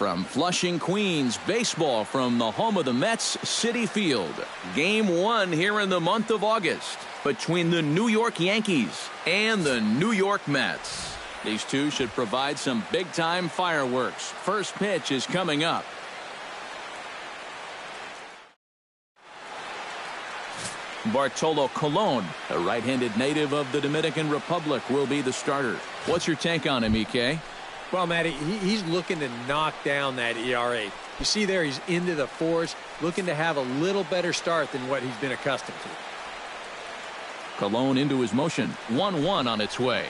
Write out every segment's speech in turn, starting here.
From Flushing, Queens, baseball from the home of the Mets, Citi Field. Game 1 here in the month of August between the New York Yankees and the New York Mets. These two should provide some big-time fireworks. First pitch is coming up. Bartolo Colon, a right-handed native of the Dominican Republic, will be the starter. What's your take on him, EK? Well, Matty, he's looking to knock down that ERA. You see there, he's into the fours, looking to have a little better start than what he's been accustomed to. Colon into his motion. 1-1 on its way.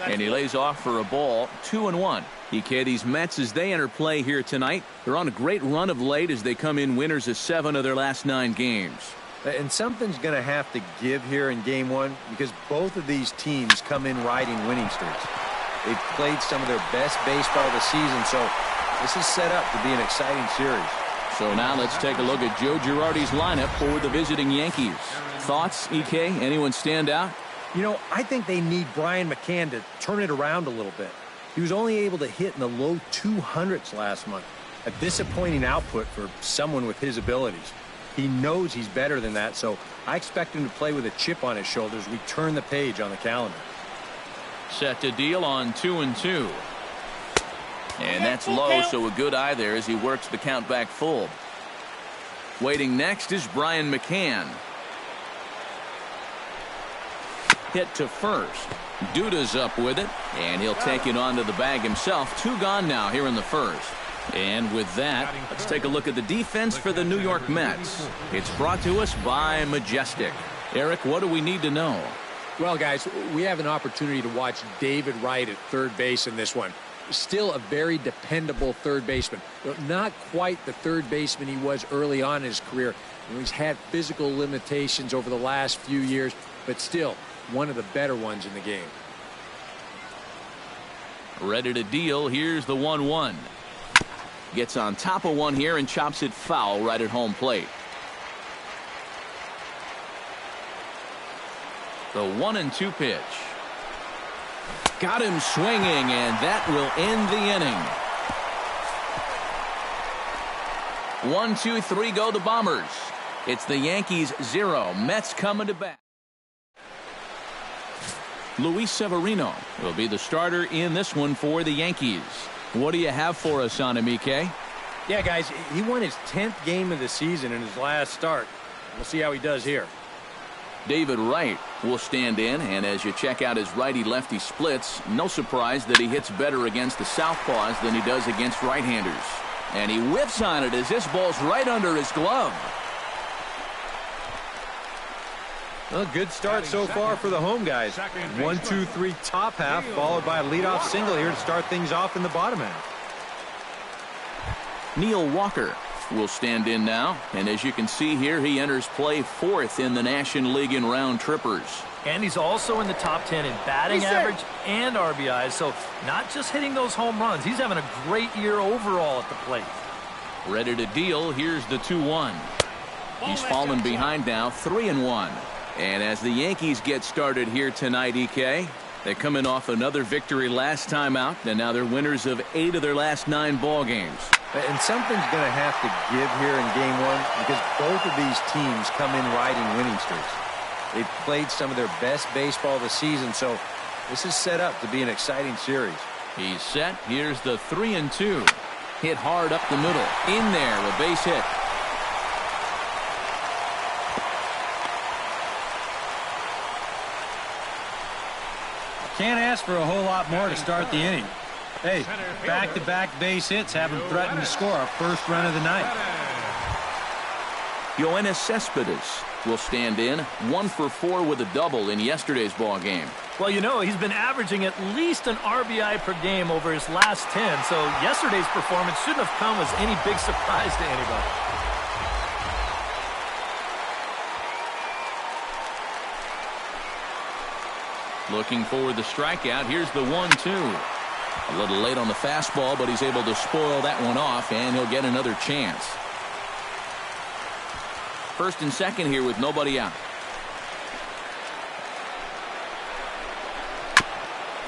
And he lays off for a ball. 2-1. EK, these Mets, as they enter play here tonight, they're on a great run of late as they come in winners of 7 of their last 9 games. And something's going to have to give here in game 1 because both of these teams come in riding winning streaks. They've played some of their best baseball this season, so this is set up to be an exciting series. So now let's take a look at Joe Girardi's lineup for the visiting Yankees. Thoughts, EK? Anyone stand out? You know, I think they need Brian McCann to turn it around a little bit. He was only able to hit in the low 200s last month. A disappointing output for someone with his abilities. He knows he's better than that, so I expect him to play with a chip on his shoulders. We turn the page on the calendar. Set to deal on 2-2. And that's low, so a good eye there as he works the count back full. Waiting next is Brian McCann. Hit to first. Duda's up with it, and he'll take it onto the bag himself. 2 gone now here in the first. And with that, let's take a look at the defense for the New York Mets. It's brought to us by Majestic. Eric, what do we need to know? Well, guys, we have an opportunity to watch David Wright at third base in this one. Still a very dependable third baseman. Not quite the third baseman he was early on in his career. He's had physical limitations over the last few years, but still one of the better ones in the game. Ready to deal. Here's the 1-1. Gets on top of one here and chops it foul right at home plate. The 1-2 pitch. Got him swinging, and that will end the inning. 1, 2, 3 go the Bombers. It's the Yankees 0. Mets coming to bat. Luis Severino will be the starter in this one for the Yankees. What do you have for us on him, EK? Yeah, guys, he won his 10th game of the season in his last start. We'll see how he does here. David Wright will stand in, and as you check out his righty-lefty splits, no surprise that he hits better against the southpaws than he does against right-handers. And he whiffs on it as this ball's right under his glove. Well, good start so far for the home guys. 1, 2, 3 top half, followed by a leadoff single here to start things off in the bottom half. Neil Walker will stand in now, and as you can see here, he enters play 4th in the National League in round trippers. And he's also in the top 10 in batting average and RBIs, so not just hitting those home runs. He's having a great year overall at the plate. Ready to deal. Here's the 2-1. He's fallen behind now, 3-1. And as the Yankees get started here tonight, EK, they're coming off another victory last time out, and now they're winners of 8 of their last 9 ball games. And something's going to have to give here in game 1 because both of these teams come in riding winning streaks. They've played some of their best baseball this season, so this is set up to be an exciting series. He's set. Here's the 3-2. Hit hard up the middle. In there, a base hit. Can't ask for a whole lot more to start the inning. Hey, back-to-back base hits haven't threatened to score our first run of the night. Yoenis Cespedes will stand in, 1 for 4 with a double in yesterday's ball game. Well, you know, he's been averaging at least an RBI per game over his last 10, so yesterday's performance shouldn't have come as any big surprise to anybody. Looking for the strikeout. Here's the 1-2. A little late on the fastball, but he's able to spoil that one off, and he'll get another chance. First and second here with nobody out.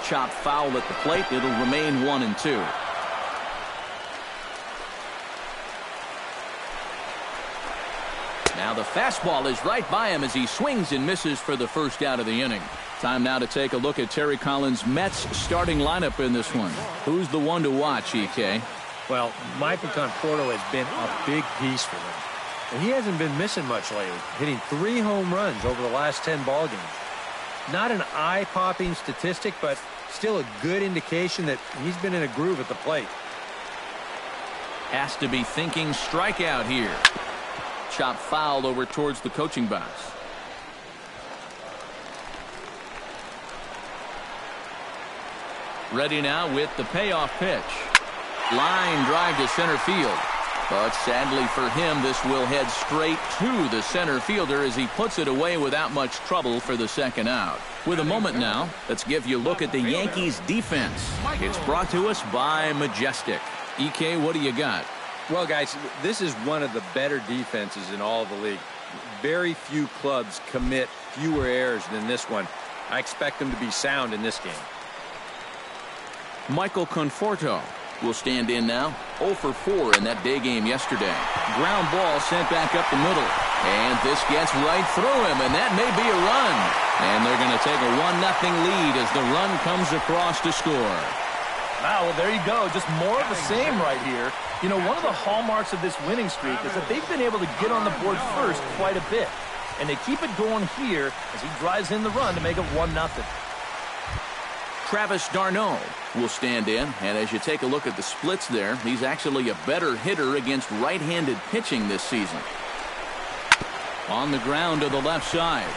Chop foul at the plate. It'll remain 1-2. Now the fastball is right by him as he swings and misses for the first out of the inning. Time now to take a look at Terry Collins' Mets starting lineup in this one. Who's the one to watch, EK? Well, Michael Conforto has been a big piece for them. And he hasn't been missing much lately, hitting 3 home runs over the last 10 ball games. Not an eye-popping statistic, but still a good indication that he's been in a groove at the plate. Has to be thinking strikeout here. Chop foul over towards the coaching box. Ready now with the payoff pitch. Line drive to center field. But sadly for him, this will head straight to the center fielder as he puts it away without much trouble for the second out. With a moment now, let's give you a look at the Yankees defense. It's brought to us by Majestic. EK, what do you got? Well, guys, this is one of the better defenses in all of the league. Very few clubs commit fewer errors than this one. I expect them to be sound in this game. Michael Conforto will stand in now. 0 for 4 in that day game yesterday. Ground ball sent back up the middle. And this gets right through him, and that may be a run. And they're going to take a 1-0 lead as the run comes across to score. Wow, well, there you go. Just more of the same right here. You know, one of the hallmarks of this winning streak is that they've been able to get on the board first quite a bit. And they keep it going here as he drives in the run to make it 1-0. Travis d'Arnaud will stand in, and as you take a look at the splits there, he's actually a better hitter against right-handed pitching this season. On the ground to the left side.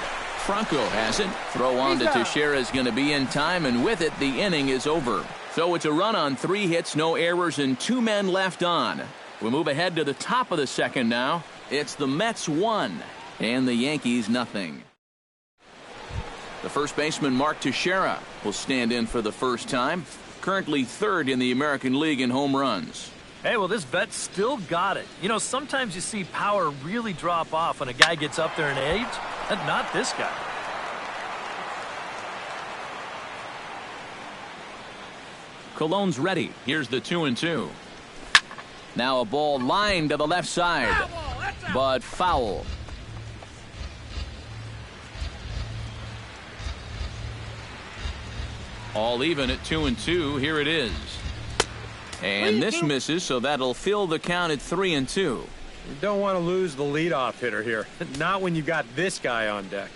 Franco has it. Throw on to Teixeira is going to be in time, and with it, the inning is over. So it's a run on 3 hits, no errors, and 2 men left on. We move ahead to the top of the second now. It's the Mets 1 and the Yankees 0. The first baseman, Mark Teixeira, will stand in for the first time. Currently 3rd in the American League in home runs. Hey, well, this vet still got it. You know, sometimes you see power really drop off when a guy gets up there in age. Not this guy. Cologne's ready. Here's the 2-2. Now a ball lined to the left side, but foul. All even at 2-2. Here it is. And this misses, so that'll fill the count at 3-2. You don't want to lose the leadoff hitter here. Not when you got this guy on deck.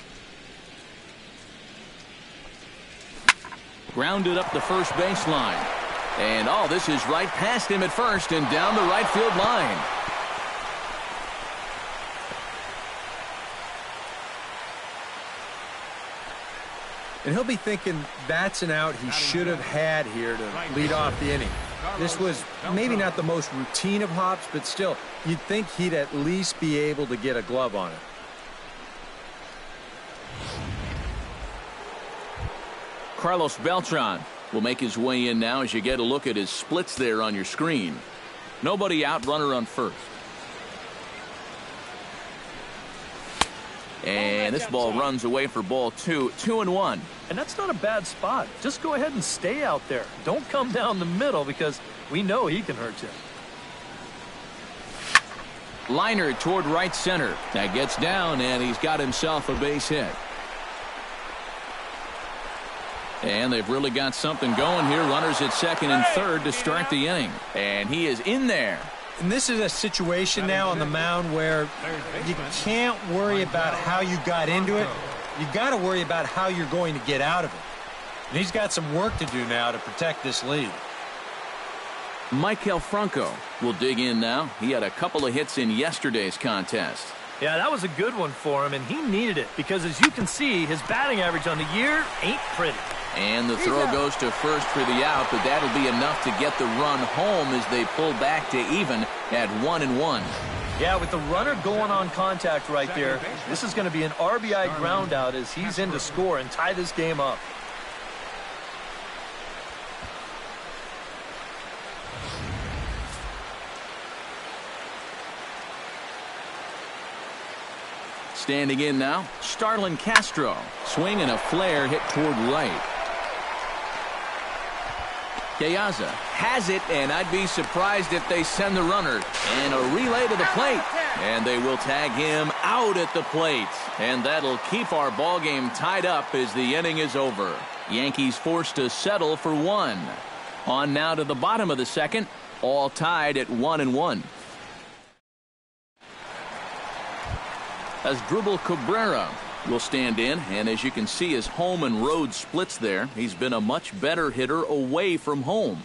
Grounded up the first baseline. And this is right past him at first and down the right field line. And he'll be thinking that's an out he should have had here to lead off the inning. This was maybe not the most routine of hops, but still, you'd think he'd at least be able to get a glove on it. Carlos Beltran will make his way in now as you get a look at his splits there on your screen. Nobody out, runner on first. And this ball runs away for ball 2. 2-1. And that's not a bad spot. Just go ahead and stay out there. Don't come down the middle because we know he can hurt you. Liner toward right center. That gets down, and he's got himself a base hit. And they've really got something going here. Runners at second and third to start the inning. And he is in there. And this is a situation now on the mound where you can't worry about how you got into it. You got to worry about how you're going to get out of it. And he's got some work to do now to protect this lead. Maikel Franco will dig in now. He had a couple of hits in yesterday's contest. Yeah, that was a good one for him, and he needed it because, as you can see, his batting average on the year ain't pretty. And the throw goes to first for the out, but that'll be enough to get the run home as they pull back to even at 1-1. Yeah, with the runner going on contact right there, this is going to be an RBI ground out as he's in to score and tie this game up. Standing in now, Starlin Castro. Swing and a flare hit toward right. Piazza has it, and I'd be surprised if they send the runner. And a relay to the plate. And they will tag him out at the plate. And that'll keep our ball game tied up as the inning is over. Yankees forced to settle for one. On now to the bottom of the second, all tied at 1-1. Asdrubal Cabrera will stand in, and as you can see, his home and road splits there. He's been a much better hitter away from home.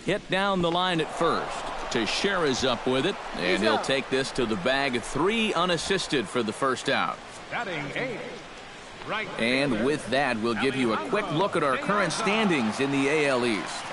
Hit down the line at first. Teixeira's up with it, and he'll take this to the bag. 3 unassisted for the first out. And with that, we'll give you a quick look at our current standings in the AL East.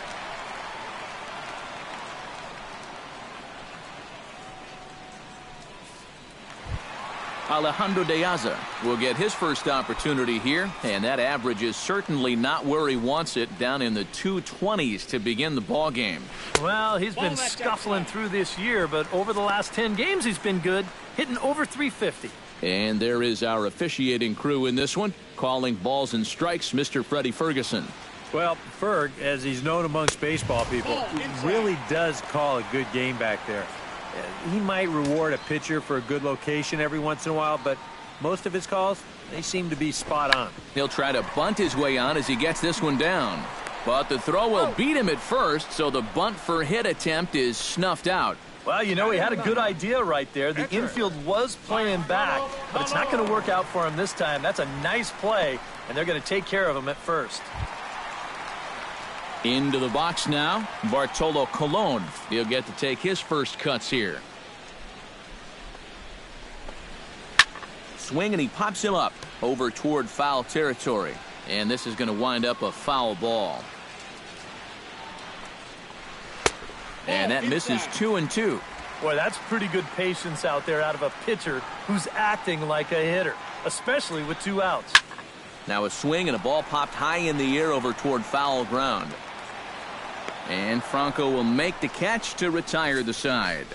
Alejandro Piazza will get his first opportunity here, and that average is certainly not where he wants it, down in the 220s to begin the ball game. Well, he's been scuffling through this year, but over the last 10 games he's been good, hitting over 350. And there is our officiating crew in this one, calling balls and strikes, Mr. Freddie Ferguson. Well, Ferg, as he's known amongst baseball people, really does call a good game back there. He might reward a pitcher for a good location every once in a while, but most of his calls, they seem to be spot on. He'll try to bunt his way on as he gets this one down. But the throw will beat him at first, so the bunt for hit attempt is snuffed out. Well, you know, he had a good idea right there. The infield was playing back, but it's not going to work out for him this time. That's a nice play, and they're going to take care of him at first. Into the box now, Bartolo Colon. He'll get to take his first cuts here. Swing, and he pops him up over toward foul territory. And this is going to wind up a foul ball. And that misses 2-2. Boy, that's pretty good patience out there out of a pitcher who's acting like a hitter, especially with 2 outs. Now a swing, and a ball popped high in the air over toward foul ground. And Franco will make the catch to retire the side.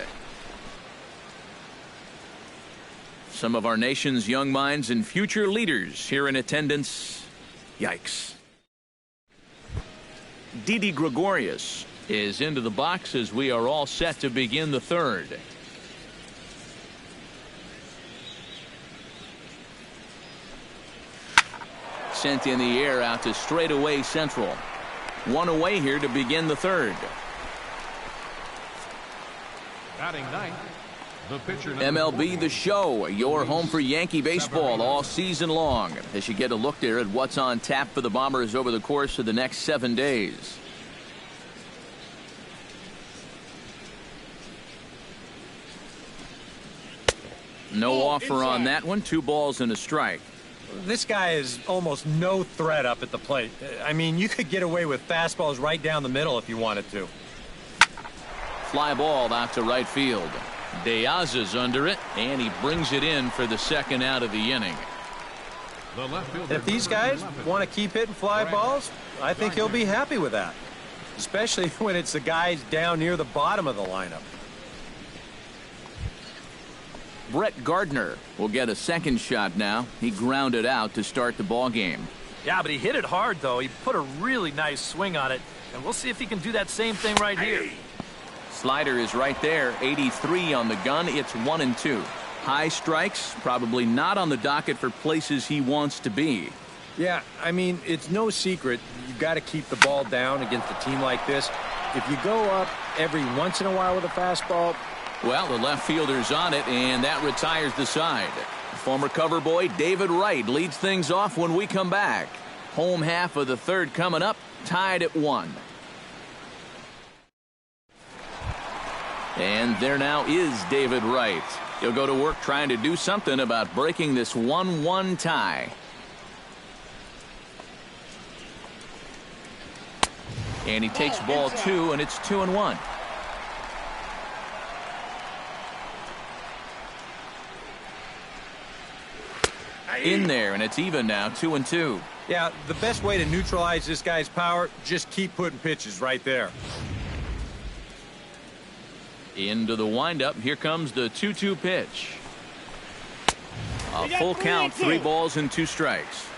Some of our nation's young minds and future leaders here in attendance. Yikes. Didi Gregorius is into the box as we are all set to begin the third. Sent in the air out to straightaway central. 1 away here to begin the third. Batting ninth, the pitcher MLB The Show, your home for Yankee baseball all season long, as you get a look there at what's on tap for the Bombers over the course of the next 7 days. No offer on that one. 2 balls and a strike. This guy is almost no threat up at the plate. I mean, you could get away with fastballs right down the middle if you wanted to. Fly ball out to right field. Diaz under it, and he brings it in for the second out of the inning. If these guys want to keep hitting fly balls, I think he'll be happy with that, especially when it's the guys down near the bottom of the lineup. Brett Gardner will get a second shot now. He grounded out to start the ball game. Yeah, but he hit it hard, though. He put a really nice swing on it, and we'll see if he can do that same thing right here. Slider is right there. 83 on the gun. It's 1-2. High strikes, probably not on the docket for places he wants to be. Yeah, I mean, it's no secret. You've got to keep the ball down against a team like this. If you go up every once in a while with a fastball, well, the left fielder's on it, and that retires the side. Former cover boy David Wright leads things off when we come back. Home half of the third coming up, tied at 1. And there now is David Wright. He'll go to work trying to do something about breaking this 1-1 tie. And he takes ball 2, and it's 2-1. In there, and it's even now, 2-2. yeah, the best way to neutralize this guy's power, just keep putting pitches right there. Into the windup. Here comes the 2-2 pitch. A full count, 3 balls and 2 strikes.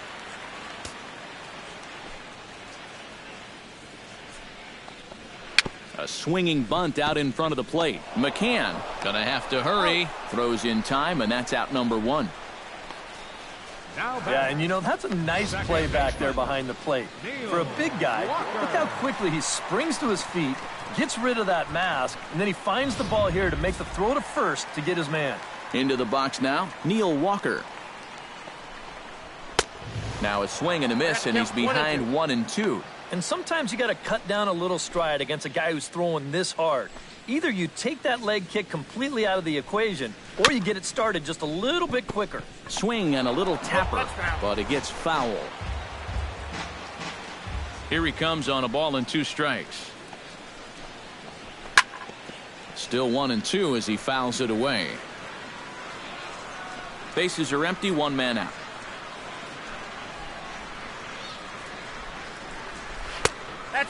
A swinging bunt out in front of the plate. McCann gonna have to hurry. Throws in time, and that's out number 1. Yeah, and you know, that's a nice play back there behind the plate. For a big guy, look how quickly he springs to his feet, gets rid of that mask, and then he finds the ball here to make the throw to first to get his man. Into the box now, Neil Walker. Now a swing and a miss, and he's behind 1-2. And sometimes you got to cut down a little stride against a guy who's throwing this hard. Either you take that leg kick completely out of the equation, or you get it started just a little bit quicker. Swing and a little tapper, but it gets foul. Here he comes on a ball and 2 strikes. Still 1-2 as he fouls it away. Bases are empty, 1 man out.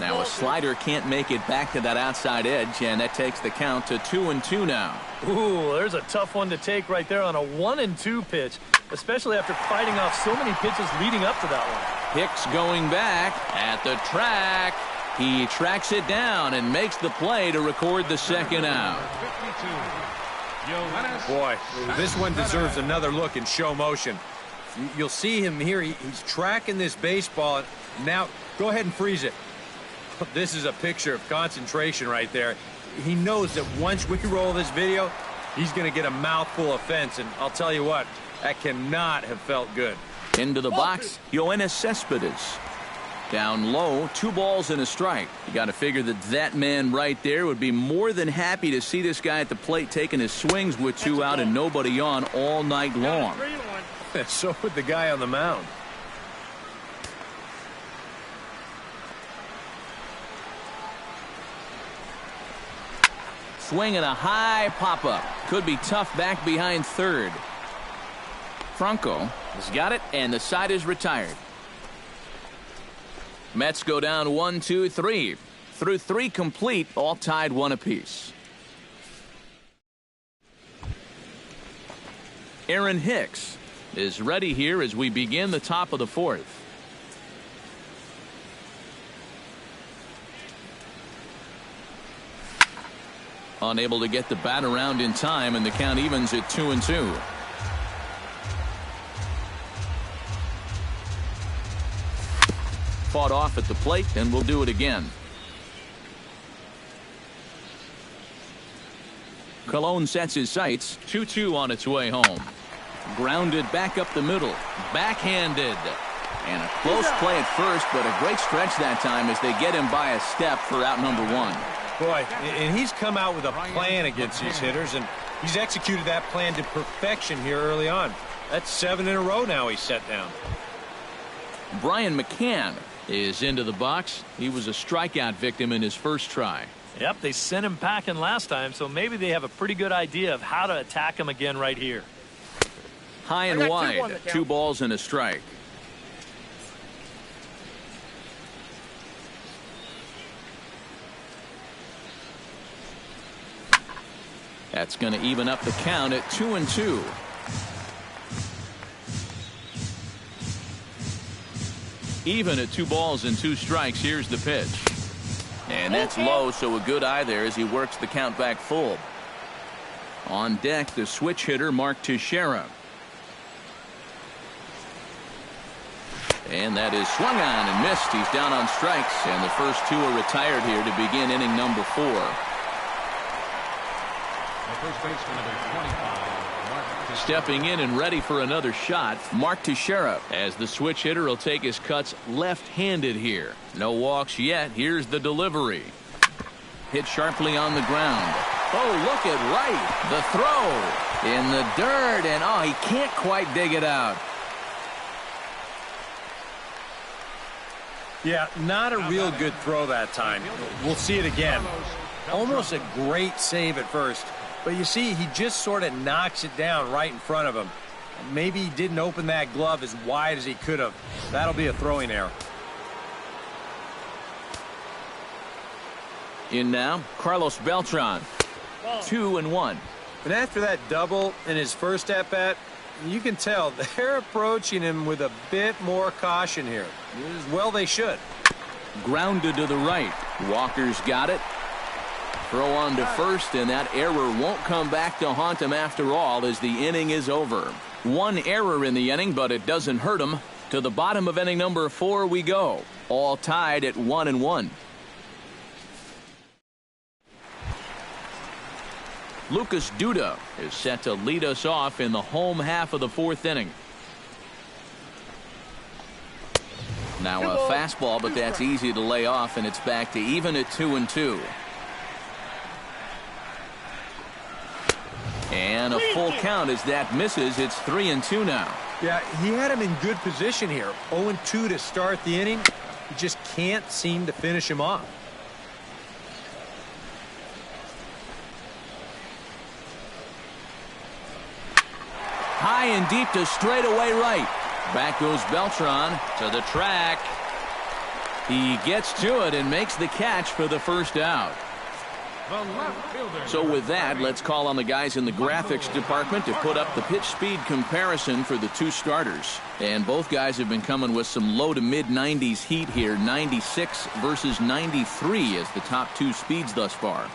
Now a slider can't make it back to that outside edge, and that takes the count to 2-2 now. Ooh, there's a tough one to take right there on a 1-2 pitch, especially after fighting off so many pitches leading up to that one. Hicks going back at the track. He tracks it down and makes the play to record the second out. Boy, this one deserves another look in show motion. You'll see him here. He's tracking this baseball. Now, go ahead and freeze it. This is a picture of concentration right there. He knows that once we roll this video, he's going to get a mouthful of fence, and I'll tell you what, that cannot have felt good. Into the box, Yoenis Cespedes. Down low, 2 balls and a strike. You got to figure that man right there would be more than happy to see this guy at the plate taking his swings with 2 out and nobody on all night long. So would the guy on the mound. Swing and a high pop-up. Could be tough back behind third. Franco has got it, and the side is retired. Mets go down 1-2-3. Through 3 complete, all tied 1 apiece. Aaron Hicks is ready here as we begin the top of the 4th. Unable to get the bat around in time, and the count evens at 2-2. Fought off at the plate, and we'll do it again. Colon sets his sights. 2-2 on its way home. Grounded back up the middle. Backhanded. And a close play at first, but a great stretch that time as they get him by a step for out number 1. Boy, and he's come out with a plan against these hitters, and he's executed that plan to perfection here early on. That's 7 in a row now he's set down. Brian McCann is into the box. He was a strikeout victim in his first try. Yep, they sent him packing last time, so maybe they have a pretty good idea of how to attack him again right here. High and wide, 2 balls and a strike. That's going to even up the count at 2-2. Even at 2 balls and 2 strikes. Here's the pitch. And that's low, so a good eye there as he works the count back full. On deck, the switch hitter, Mark Teixeira. And that is swung on and missed. He's down on strikes, and the first 2 are retired here to begin inning number 4. First baseman, number 25, Mark. Stepping in and ready for another shot, Mark Teixeira, as the switch hitter will take his cuts left-handed here. No walks yet. Here's the delivery. Hit sharply on the ground. Oh, look at right. The throw in the dirt, and oh, he can't quite dig it out. Yeah, not a real good throw that time. We'll see it again. Almost a great save at first. But you see, he just sort of knocks it down right in front of him. Maybe he didn't open that glove as wide as he could have. That'll be a throwing error. In now, Carlos Beltran. 2-1. And after that double in his first at-bat, you can tell they're approaching him with a bit more caution here. As well they should. Grounded to the right. Walker's got it. Throw on to first, and that error won't come back to haunt him after all as the inning is over. One error in the inning, but it doesn't hurt him. To the bottom of inning number 4 we go. All tied at 1-1. Lucas Duda is set to lead us off in the home half of the 4th inning. Now a fastball, but that's easy to lay off, and it's back to even at 2-2. And a full count as that misses. It's 3-2 now. Yeah, he had him in good position here. 0-2 to start the inning. He just can't seem to finish him off. High and deep to straightaway right. Back goes Beltran to the track. He gets to it and makes the catch for the first out. So with that, let's call on the guys in the graphics department to put up the pitch speed comparison for the two starters. And both guys have been coming with some low to mid 90s heat here. 96 versus 93 as the top two speeds thus far.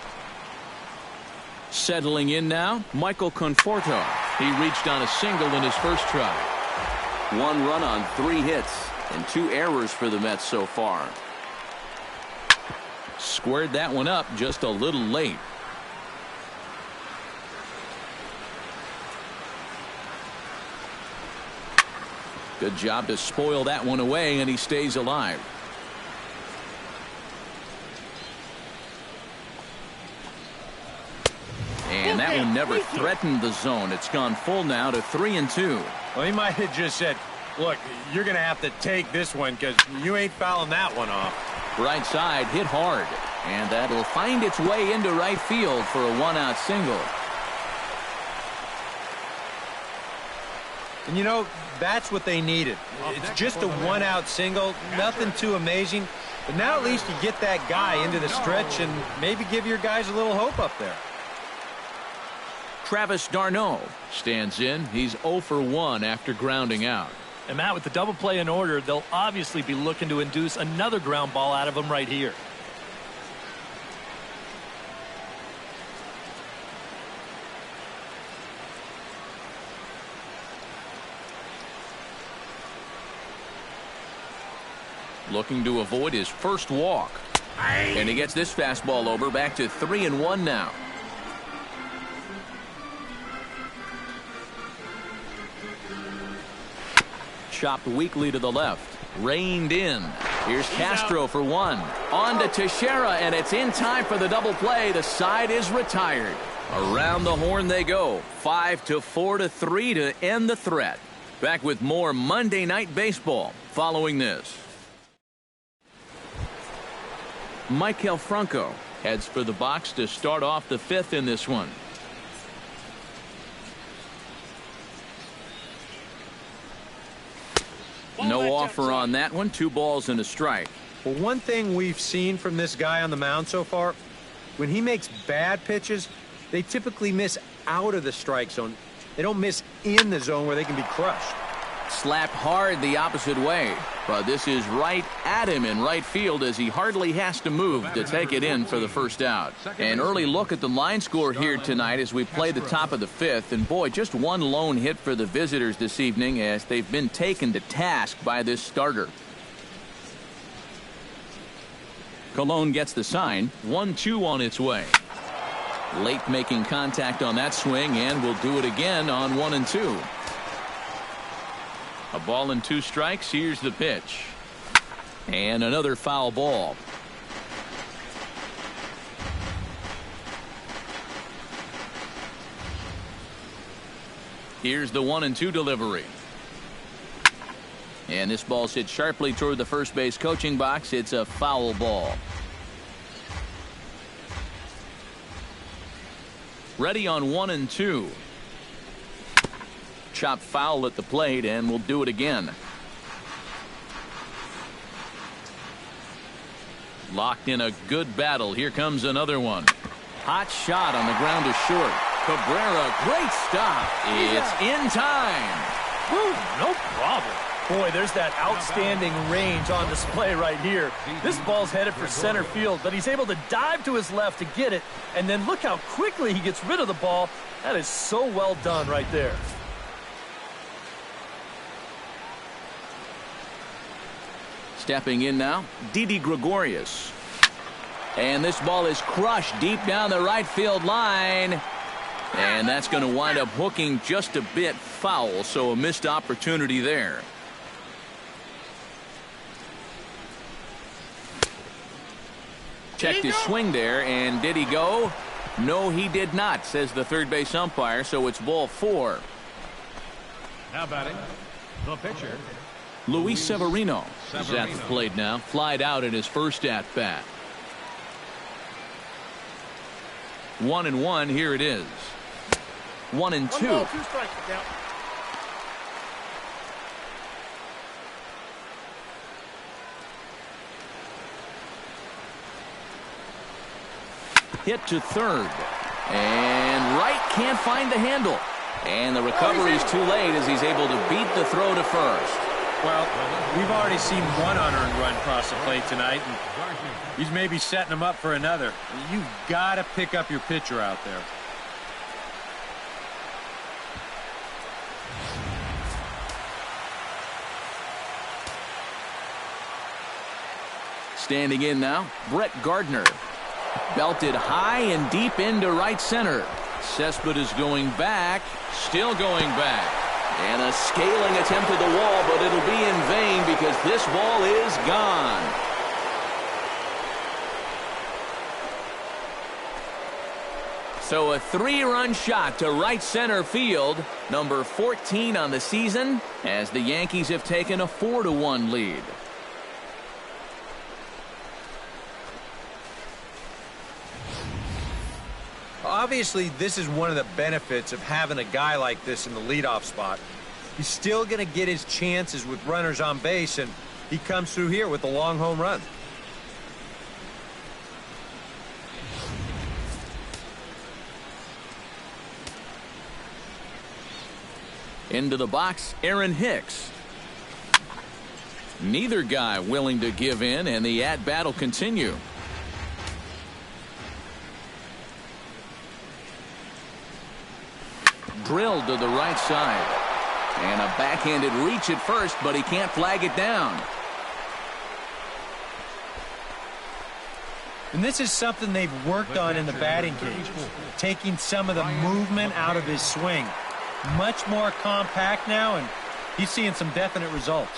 Settling in now, Michael Conforto. He reached on a single in his first try. 1 run on 3 hits and 2 errors for the Mets so far. Squared that one up just a little late. Good job to spoil that one away, and he stays alive. And that one never threatened the zone. It's gone full now to 3-2. Well, he might have just said, look, you're going to have to take this one because you ain't fouling that one off. Right side hit hard, and that'll find its way into right field for a 1-out single. And you know, that's what they needed. It's just a 1-out single, nothing too amazing. But now at least you get that guy into the stretch and maybe give your guys a little hope up there. Travis d'Arnaud stands in. He's 0 for 1 after grounding out. And Matt, with the double play in order, they'll obviously be looking to induce another ground ball out of him right here. Looking to avoid his first walk. And he gets this fastball over. Back to 3-1 now. Chopped weakly to the left. Reined in. Here's Castro for 1. On to Teixeira, and it's in time for the double play. The side is retired. Around the horn they go. 5-4-3 to end the threat. Back with more Monday Night Baseball following this. Maikel Franco heads for the box to start off the 5th in this one. No offer on that one. 2 balls and a strike. Well, one thing we've seen from this guy on the mound so far, when he makes bad pitches, they typically miss out of the strike zone. They don't miss in the zone where they can be crushed. Slapped hard the opposite way, but this is right at him in right field as he hardly has to move to take it in for the first out. An early look at the line score here tonight as we play the top of the 5th, and boy, just one lone hit for the visitors this evening as they've been taken to task by this starter. Colon gets the sign. 1-2 on its way. Late making contact on that swing, and will do it again on 1-2. A ball and 2 strikes. Here's the pitch. And another foul ball. Here's the 1-2 delivery. And this ball's hit sharply toward the first base coaching box. It's a foul ball. Ready on 1-2. Chopped foul at the plate, and we'll do it again. Locked in a good battle. Here comes another one. Hot shot on the ground to short. Cabrera, great stop. It's in time. Woo, no problem. Boy, there's that outstanding range on display right here. This ball's headed for center field, but he's able to dive to his left to get it, and then look how quickly he gets rid of the ball. That is so well done right there. Stepping in now, Didi Gregorius. And this ball is crushed deep down the right field line. And that's going to wind up hooking just a bit foul, so a missed opportunity there. Checked his swing there, and did he go? No, he did not, says the third base umpire, so it's ball 4. Now batting, the pitcher. Luis Severino is at the plate now, flied out in his first at-bat. 1-1, here it is. 1-2. 1 ball, 2 strikes to count. Hit to third. And right can't find the handle. And the recovery is too late as he's able to beat the throw to first. Well, we've already seen one unearned run cross the plate tonight, and he's maybe setting him up for another. You've got to pick up your pitcher out there. Standing in now, Brett Gardner. Belted high and deep into right center. Cespedes going back, still going back. And a scaling attempt at the wall, but it'll be in vain because this ball is gone. So a 3-run shot to right center field, number 14 on the season, as the Yankees have taken a 4-1 lead. Obviously, this is one of the benefits of having a guy like this in the leadoff spot. He's still going to get his chances with runners on base, and he comes through here with a long home run. Into the box, Aaron Hicks. Neither guy willing to give in, and the at-bat will continue. Drilled to the right side. And a backhanded reach at first, but he can't flag it down. And this is something they've worked on in the batting cages, taking some of the movement out of his swing. Much more compact now, and he's seeing some definite results.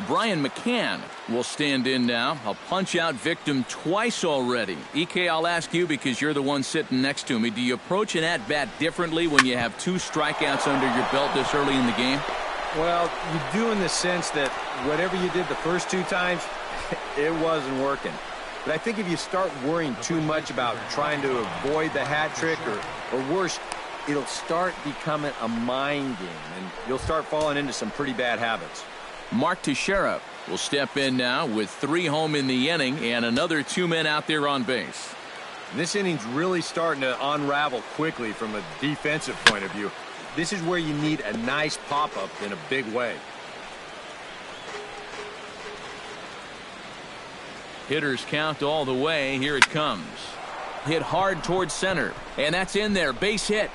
Brian McCann will stand in now. A punch-out victim twice already. EK, I'll ask you because you're the one sitting next to me. Do you approach an at-bat differently when you have 2 strikeouts under your belt this early in the game? Well, you do in the sense that whatever you did the first 2 times, it wasn't working. But I think if you start worrying too much about trying to avoid the hat trick or worse, it'll start becoming a mind game, and you'll start falling into some pretty bad habits. Mark Teixeira will step in now with 3 home in the inning and another 2 men out there on base. This inning's really starting to unravel quickly from a defensive point of view. This is where you need a nice pop-up in a big way. Hitters count all the way. Here it comes. Hit hard towards center, and that's in there. Base hit.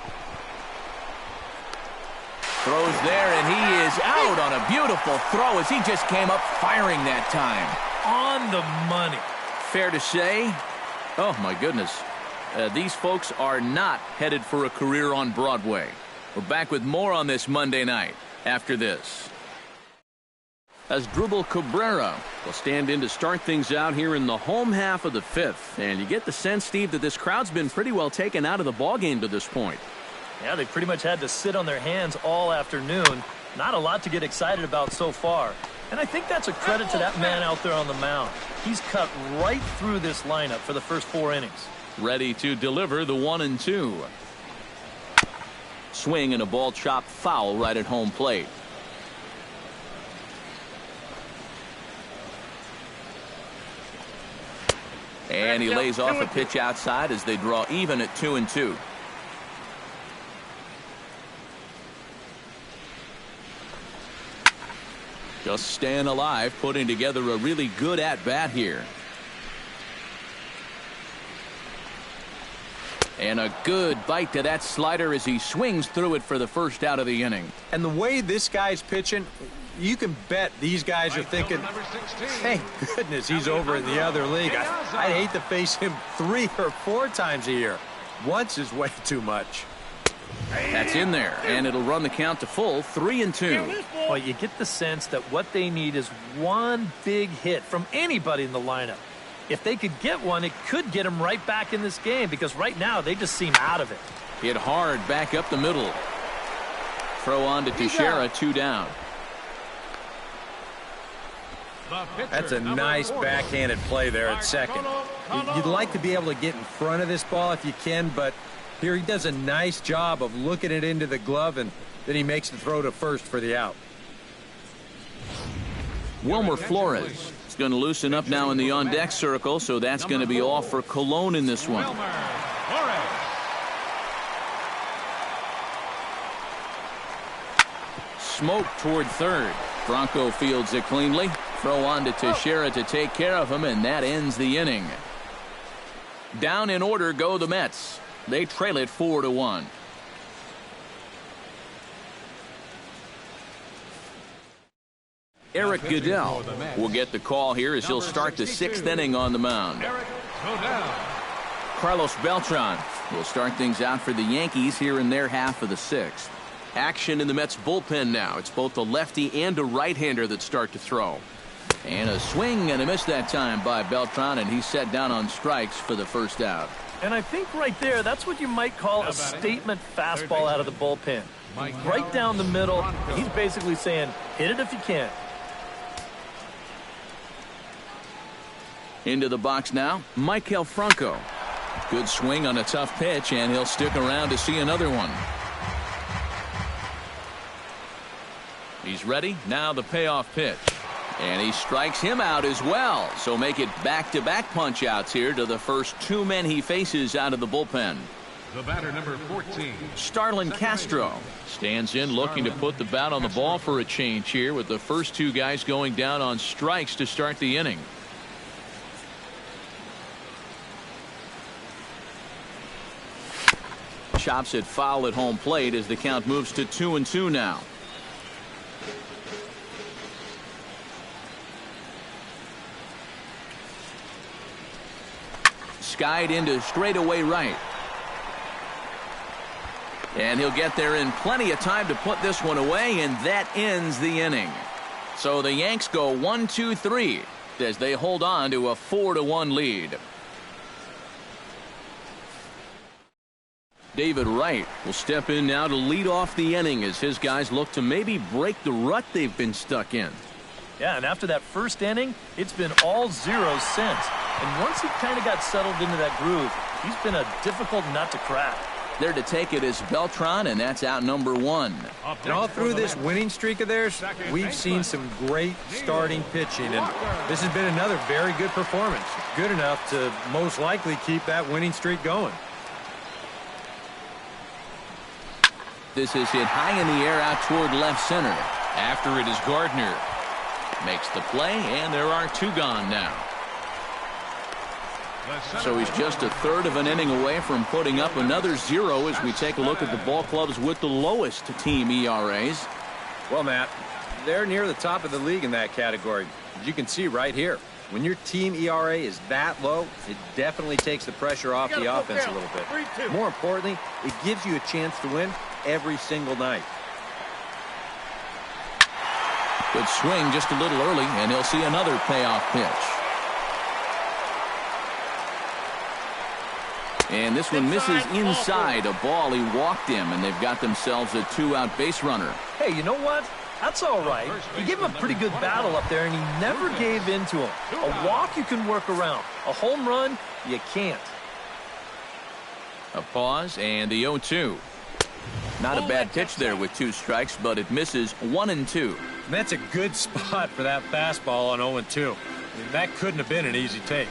Throws there, and he is out on a beautiful throw as he just came up firing that time. On the money. Fair to say? Oh, my goodness. These folks are not headed for a career on Broadway. We're back with more on this Monday night after this. Asdrubal Cabrera will stand in to start things out here in the home half of the 5th. And you get the sense, Steve, that this crowd's been pretty well taken out of the ballgame to this point. Yeah, they pretty much had to sit on their hands all afternoon. Not a lot to get excited about so far. And I think that's a credit to that man out there on the mound. He's cut right through this lineup for the first 4 innings. Ready to deliver the 1-2. Swing and a ball chopped foul right at home plate. And he lays off a pitch outside as they draw even at 2-2. Just staying alive, putting together a really good at-bat here. And a good bite to that slider as he swings through it for the first out of the inning. And the way this guy's pitching, you can bet these guys are thinking, thank goodness he's over in the other league. I'd hate to face him 3 or 4 times a year. Once is way too much. That's in there, and it'll run the count to full 3-2. Well, you get the sense that what they need is one big hit from anybody in the lineup. If they could get one, it could get them right back in this game, because right now they just seem out of it. Hit hard back up the middle. Throw on to Teixeira, 2 down. That's a nice backhanded play there at second. You'd like to be able to get in front of this ball if you can, but here he does a nice job of looking it into the glove, and then he makes the throw to first for the out. Wilmer Flores is going to loosen up now in the on-deck circle, so that's going to be all for Colon in this one. Smoke toward third. Bronco fields it cleanly. Throw on to Teixeira to take care of him, and that ends the inning. Down in order go the Mets. They trail it 4-1. Eric Goodell will get the call here as he'll start the 6th inning on the mound. Carlos Beltran will start things out for the Yankees here in their half of the 6th. Action in the Mets bullpen now. It's both a lefty and a right-hander that start to throw. And a swing and a miss that time by Beltran, and he's set down on strikes for the first out. And I think right there, that's what you might call a statement fastball out of the bullpen. Right down the middle. He's basically saying, hit it if you can. Into the box now, Maikel Franco. Good swing on a tough pitch, and he'll stick around to see another one. He's ready. Now the payoff pitch. And he strikes him out as well. So make it back-to-back punch-outs here to the first 2 men he faces out of the bullpen. The batter, number 14. Starlin Castro stands in looking to put the bat on the ball for a change here, with the first 2 guys going down on strikes to start the inning. Chops it foul at home plate as the count moves to 2-2 now. Skied into straightaway right. And he'll get there in plenty of time to put this one away, and that ends the inning. So the Yanks go 1-2-3 as they hold on to a 4-1 lead. David Wright will step in now to lead off the inning as his guys look to maybe break the rut they've been stuck in. Yeah, and after that first inning, it's been all zeros since. And once he kind of got settled into that groove, he's been a difficult nut to crack. There to take it is Beltran, and that's out number 1. And all through this winning streak of theirs, we've seen some great starting pitching, and this has been another very good performance. Good enough to most likely keep that winning streak going. This is hit high in the air out toward left center. After it is Gardner. Makes the play, and there are 2 gone now. So he's just a third of an inning away from putting up another 0 as we take a look at the ball clubs with the lowest team ERAs. Well, Matt, they're near the top of the league in that category. As you can see right here, when your team ERA is that low, it definitely takes the pressure off the offense a little bit. More importantly, it gives you a chance to win every single night. Good swing just a little early, and he'll see another payoff pitch. And this one misses inside. A ball he walked him, and they've got themselves a 2-out base runner. Hey, you know what? That's all right. He gave him a pretty good battle up there, and he never gave in to him. A walk you can work around. A home run, you can't. A pause, and the 0-2. Not a bad pitch there with 2 strikes, but it misses 1-2. That's a good spot for that fastball on 0-2. I mean, that couldn't have been an easy take.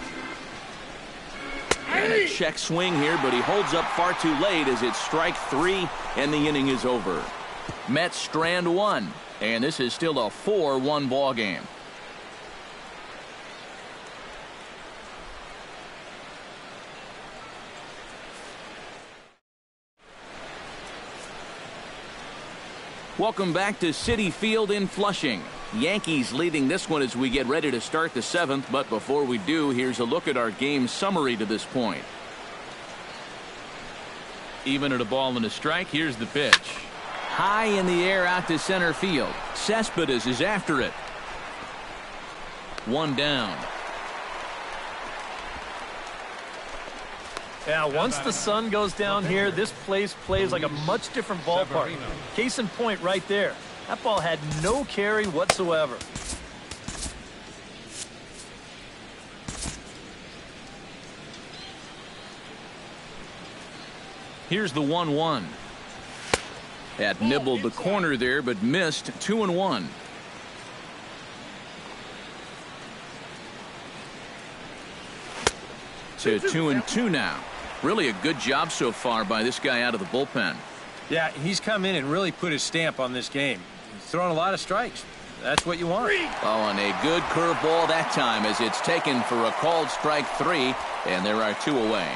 And a check swing here, but he holds up far too late as it's strike 3, and the inning is over. Mets strand one, and this is still a 4-1 ball game. Welcome back to Citi Field in Flushing. Yankees leading this one as we get ready to start the 7th, but before we do, here's a look at our game summary to this point. Even at a ball and a strike, here's the pitch. High in the air out to center field. Cespedes is after it. One down. Yeah, once the sun goes down here, this place plays like a much different ballpark. Case in point right there. That ball had no carry whatsoever. Here's the 1-1. That nibbled the corner there, but missed. 2-1. To 2-2 now. Really a good job so far by this guy out of the bullpen. Yeah, he's come in and really put his stamp on this game. He's thrown a lot of strikes. That's what you want. Oh, and a good curveball that time as it's taken for a called strike 3, and there are 2 away.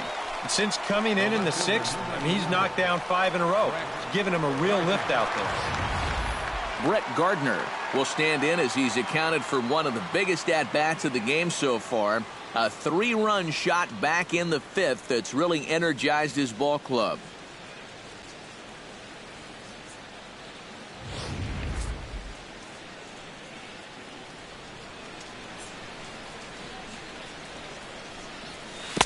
Since coming in the 6th, I mean, he's knocked down 5 in a row. It's given him a real lift out there. Brett Gardner will stand in as he's accounted for one of the biggest at-bats of the game so far. A 3-run shot back in the 5th that's really energized his ball club.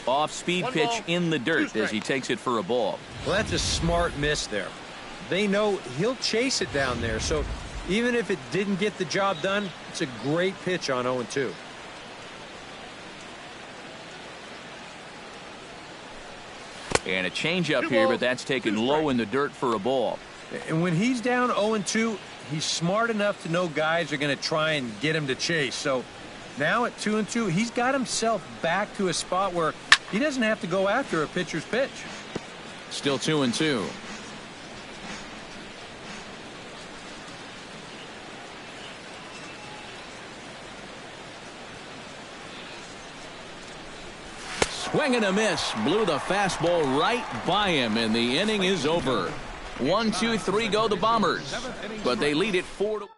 Off-speed pitch in the dirt as he takes it for a ball. Well, that's a smart miss there. They know he'll chase it down there, so even if it didn't get the job done, it's a great pitch on 0-2. And a changeup here, but that's taken low in the dirt for a ball. And when he's down 0-2, he's smart enough to know guys are going to try and get him to chase. So now at 2-2, he's got himself back to a spot where he doesn't have to go after a pitcher's pitch. Still 2-2. Swing and a miss. Blew the fastball right by him, and the inning is over. 1-2-3 go the Bombers, but they lead it 4-1.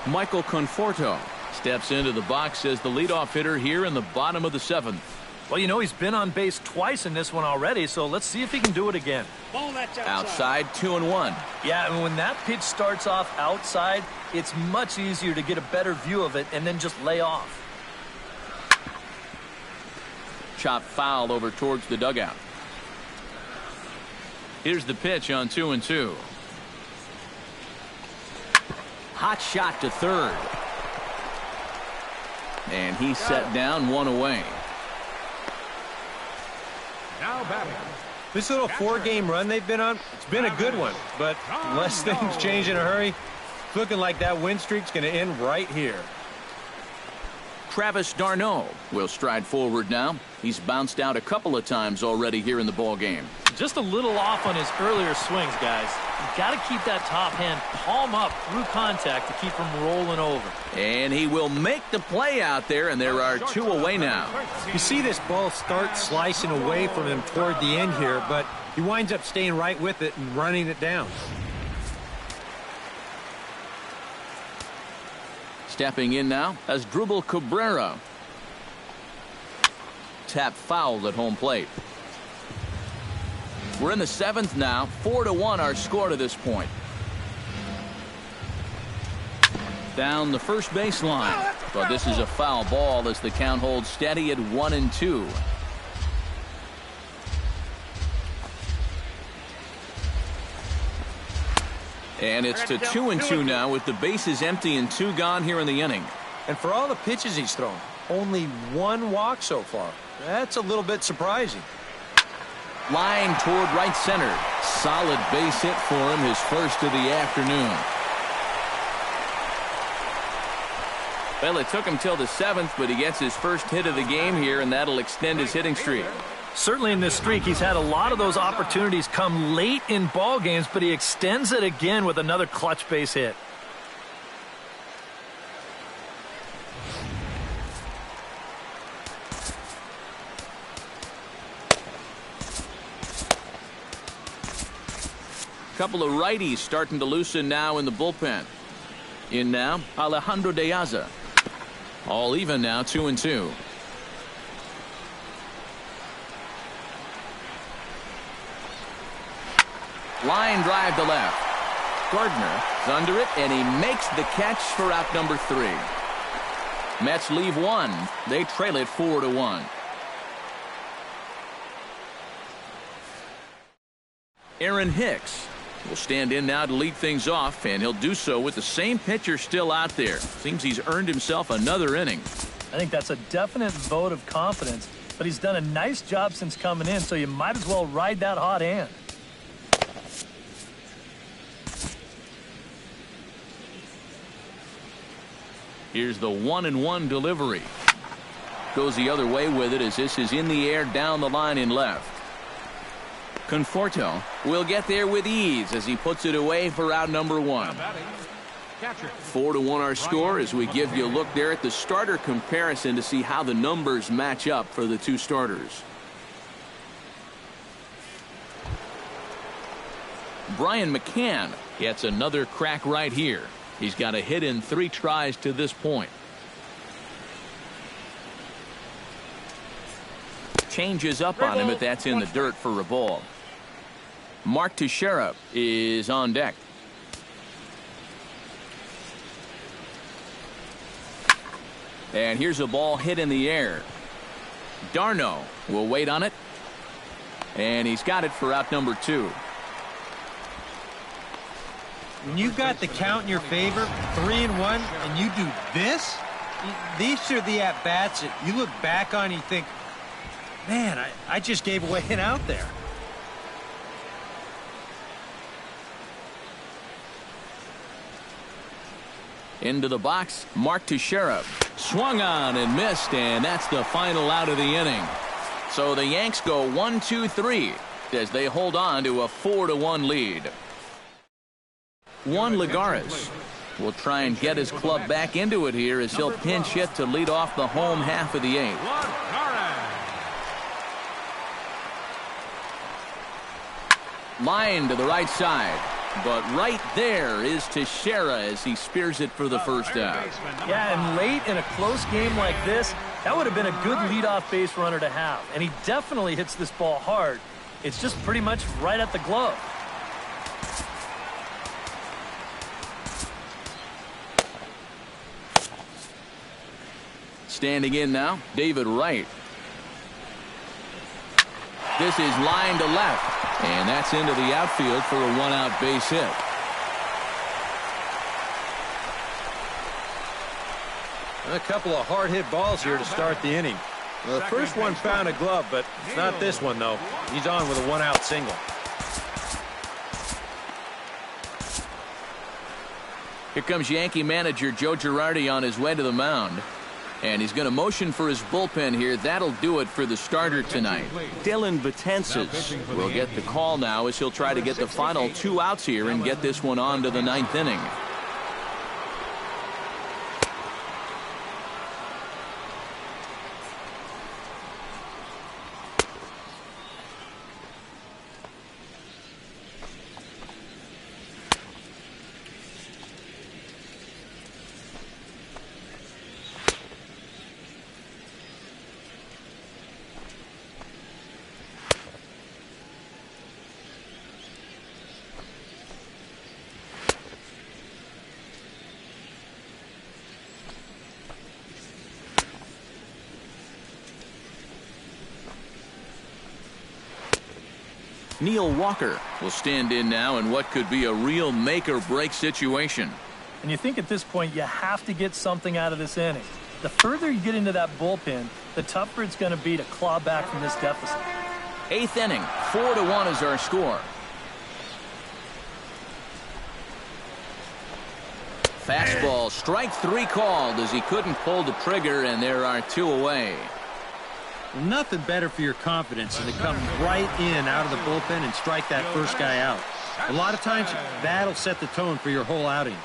Michael Conforto steps into the box as the leadoff hitter here in the bottom of the 7th. Well, you know, he's been on base twice in this one already, so let's see if he can do it again. Outside, 2-1. Yeah, and when that pitch starts off outside, it's much easier to get a better view of it and then just lay off. Chop foul over towards the dugout. Here's the pitch on 2-2. Hot shot to third. And he's set down, 1 away. Now batting. This little 4-game run they've been on, it's been a good one, but unless things change in a hurry, it's looking like that win streak's going to end right here. Travis d'Arnaud will stride forward now. He's bounced out a couple of times already here in the ball game. Just a little off on his earlier swings, guys. You've got to keep that top hand palm up through contact to keep him rolling over. And he will make the play out there, and there are 2 away now. You see this ball start slicing away from him toward the end here, but he winds up staying right with it and running it down. Stepping in now as Dribble Cabrera. Tap foul at home plate. We're in the 7th now. 4-1 our score to this point. Down the first baseline. But this is a foul ball as the count holds steady at 1-2. And it's to 2-2 now with the bases empty and 2 gone here in the inning. And for all the pitches he's thrown, only 1 walk so far. That's a little bit surprising. Line toward right center. Solid base hit for him, his first of the afternoon. Well, it took him till the 7th, but he gets his first hit of the game here, and that'll extend his hitting streak. Certainly in this streak, he's had a lot of those opportunities come late in ball games, but he extends it again with another clutch base hit. Couple of righties starting to loosen now in the bullpen. In now, Alejandro De Aza. All even now, 2-2. Line drive to left. Gardner is under it, and he makes the catch for out number 3. Mets leave one. They trail it 4-1. Aaron Hicks will stand in now to lead things off, and he'll do so with the same pitcher still out there. Seems he's earned himself another inning. I think that's a definite vote of confidence, but he's done a nice job since coming in, so you might as well ride that hot hand. Here's the 1-1 delivery. Goes the other way with it as this is in the air down the line in left. Conforto will get there with ease as he puts it away for out number 1. 4-1 our score as we give you a look there at the starter comparison to see how the numbers match up for the two starters. Brian McCann gets another crack right here. He's got a hit in 3 tries to this point. Changes up on him, but that's in the dirt for a ball. Mark Teixeira is on deck. And here's a ball hit in the air. Darno will wait on it. And he's got it for out number 2. When you got the count in your favor, 3-1, and you do this, these are the at-bats that you look back on and you think, man, I just gave away an out there. Into the box, Mark Teixeira. Swung on and missed, and that's the final out of the inning. So the Yanks go 1-2-3 as they hold on to a 4-1 lead. Juan Lagares will try and get his club back into it here as he'll pinch hit to lead off the home half of the 8th. Line to the right side. But right there is Teixeira as he spears it for the first out. Yeah, and late in a close game like this, that would have been a good leadoff base runner to have. And he definitely hits this ball hard. It's just pretty much right at the glove. Standing in now, David Wright. This is line to left, and that's into the outfield for a 1-out base hit. A couple of hard-hit balls here to start the inning. Well, the first one found a glove, but it's not this one, though. He's on with a 1-out single. Here comes Yankee manager Joe Girardi on his way to the mound. And he's going to motion for his bullpen here. That'll do it for the starter tonight. Dylan Betances will get the call now as he'll try to get the final 2 outs here and get this one on to the 9th inning. Neil Walker will stand in now in what could be a real make-or-break situation. And you think at this point you have to get something out of this inning. The further you get into that bullpen, the tougher it's going to be to claw back from this deficit. 8th inning, 4-1 is our score. Fastball, strike 3 called as he couldn't pull the trigger, and there are 2 away. Nothing better for your confidence than to come right in out of the bullpen and strike that first guy out. A lot of times, that'll set the tone for your whole outing.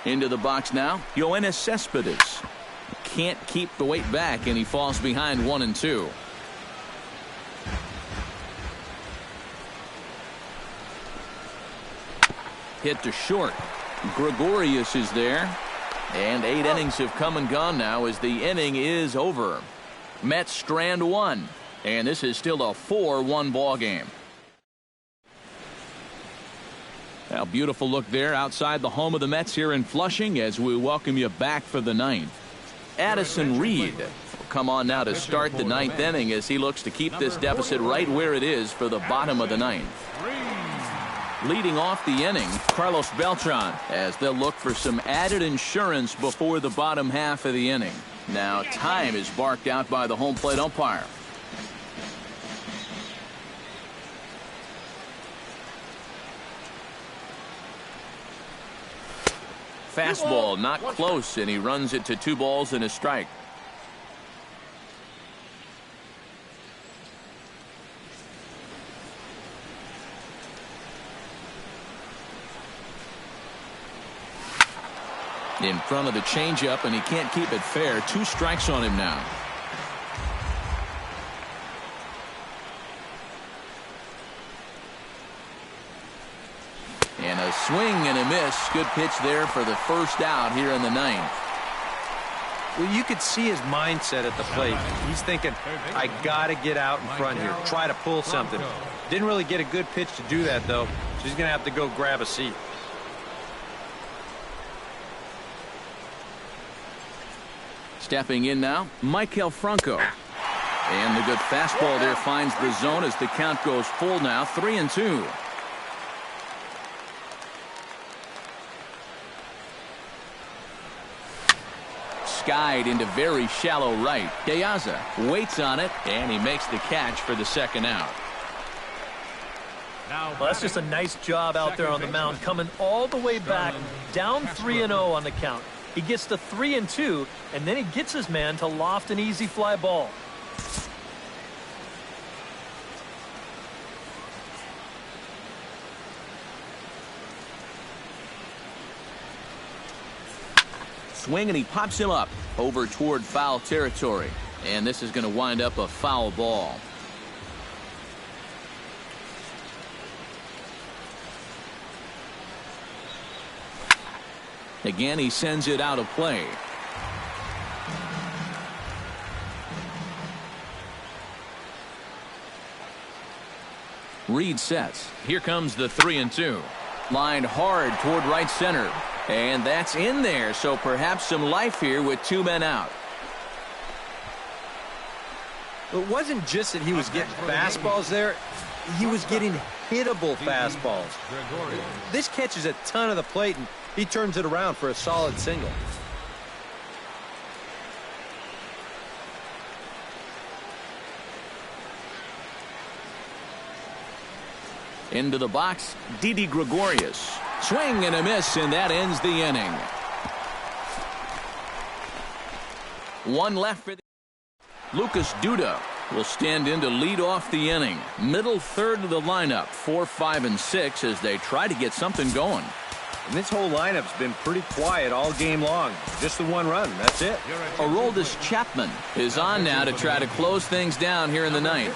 Into the box now, Yoenis Cespedes. Can't keep the weight back, and he falls behind 1-2. Hit to short. Gregorius is there. And 8 innings have come and gone now as the inning is over. Mets strand 1. And this is still a 4-1 ball game. Now, beautiful look there outside the home of the Mets here in Flushing as we welcome you back for the 9th. Addison Reed will come on now to start the 9th inning as he looks to keep this deficit right where it is for the bottom of the 9th. Leading off the inning, Carlos Beltran, as they'll look for some added insurance before the bottom half of the inning. Now, time is barked out by the home plate umpire. Fastball not close, and he runs it to 2 balls and a strike. In front of the changeup, and he can't keep it fair. 2 strikes on him now. And a swing and a miss. Good pitch there for the first out here in the 9th. Well, you could see his mindset at the plate. He's thinking, I got to get out in front here, try to pull something. Didn't really get a good pitch to do that, though, so he's going to have to go grab a seat. Stepping in now, Michael Franco. And the good fastball there finds the zone as the count goes full now, 3-2. Skied into very shallow right. De Aza waits on it, and he makes the catch for the second out. Well, that's just a nice job out there on the mound, coming all the way back, down 3-0 on the count. He gets to 3-2, and then he gets his man to loft an easy fly ball. Swing, and he pops him up over toward foul territory. And this is going to wind up a foul ball. Again, he sends it out of play. Reed sets. Here comes the 3-2. Lined hard toward right center. And that's in there, so perhaps some life here with 2 men out. It wasn't just that he was getting fastballs there. He was getting hittable fastballs. This catches a ton of the plate, and he turns it around for a solid single. Into the box, Didi Gregorius. Swing and a miss, and that ends the inning. 1 left for the... Lucas Duda will stand in to lead off the inning. Middle third of the lineup, 4, 5, and 6 as they try to get something going. And this whole lineup's been pretty quiet all game long. Just the 1 run, that's it. Aroldis Chapman is on now to try to close things down here in the 9th.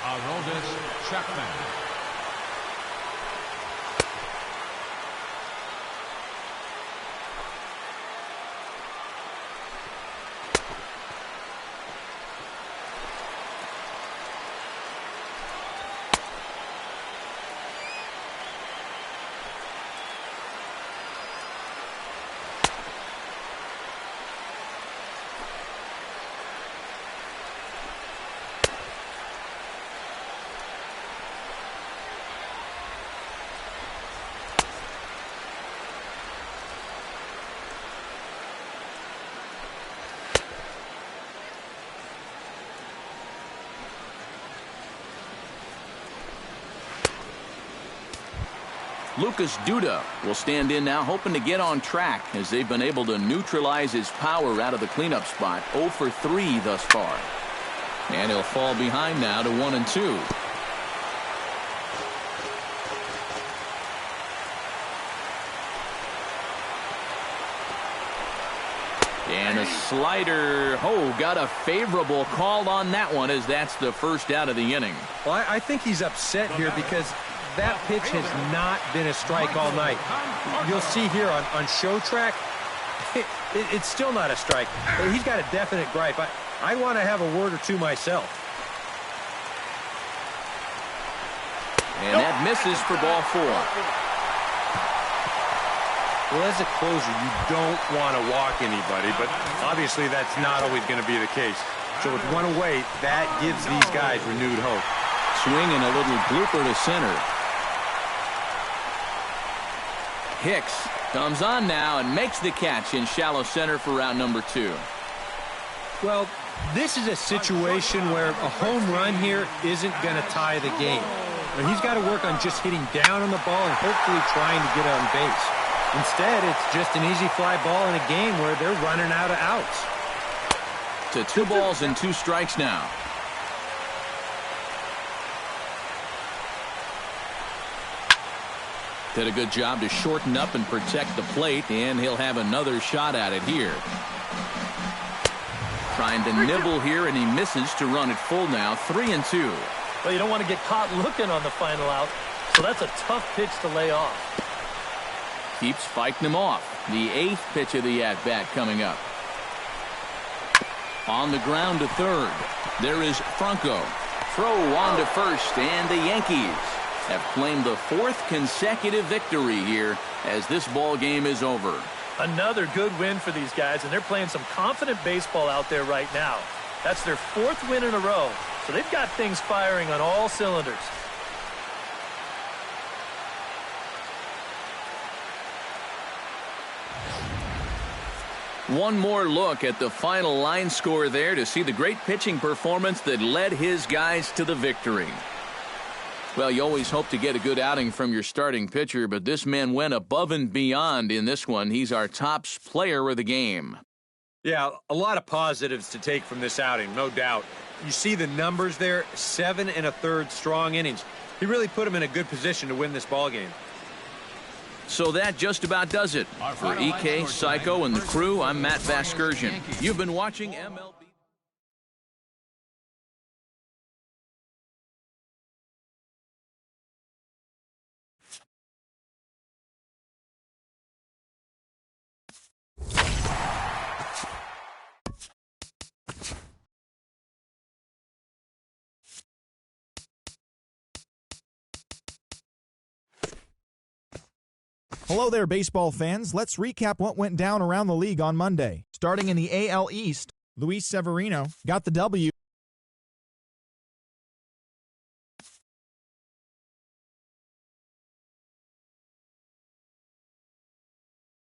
Aroldis Chapman. Lucas Duda will stand in now, hoping to get on track as they've been able to neutralize his power out of the cleanup spot. 0 for 3 thus far. And he'll fall behind now to 1-2. And a slider. Oh, got a favorable call on that one, as that's the first out of the inning. Well, I think he's upset here because that pitch has not been a strike all night. You'll see here on show track, it's still not a strike. He's got a definite gripe. I want to have a word or two myself. And that misses for ball 4. Well, as a closer, you don't want to walk anybody, but obviously that's not always going to be the case. So with one away, that gives these guys renewed hope. Swing and a little blooper to center. Hicks comes on now and makes the catch in shallow center for route number 2. Well, this is a situation where a home run here isn't going to tie the game. And he's got to work on just hitting down on the ball and hopefully trying to get on base. Instead, it's just an easy fly ball in a game where they're running out of outs. To 2 balls and 2 strikes now. Did a good job to shorten up and protect the plate, and he'll have another shot at it here. Trying to nibble here, and he misses to run it full now. 3-2. Well, you don't want to get caught looking on the final out, so that's a tough pitch to lay off. Keeps fighting him off. The 8th pitch of the at-bat coming up. On the ground to third. There is Franco. Throw on to first, and the Yankees have claimed the 4th consecutive victory here as this ball game is over. Another good win for these guys, and they're playing some confident baseball out there right now. That's their 4th win in a row, so they've got things firing on all cylinders. One more look at the final line score there to see the great pitching performance that led his guys to the victory. Well, you always hope to get a good outing from your starting pitcher, but this man went above and beyond in this one. He's our top player of the game. Yeah, a lot of positives to take from this outing, no doubt. You see the numbers there, 7 1/3 strong innings. He really put him in a good position to win this ball game. So that just about does it. For EK, Psycho, and the crew, I'm Matt Vasgersian. You've been watching MLB. Hello there, baseball fans. Let's recap what went down around the league on Monday. Starting in the AL East, Luis Severino got the W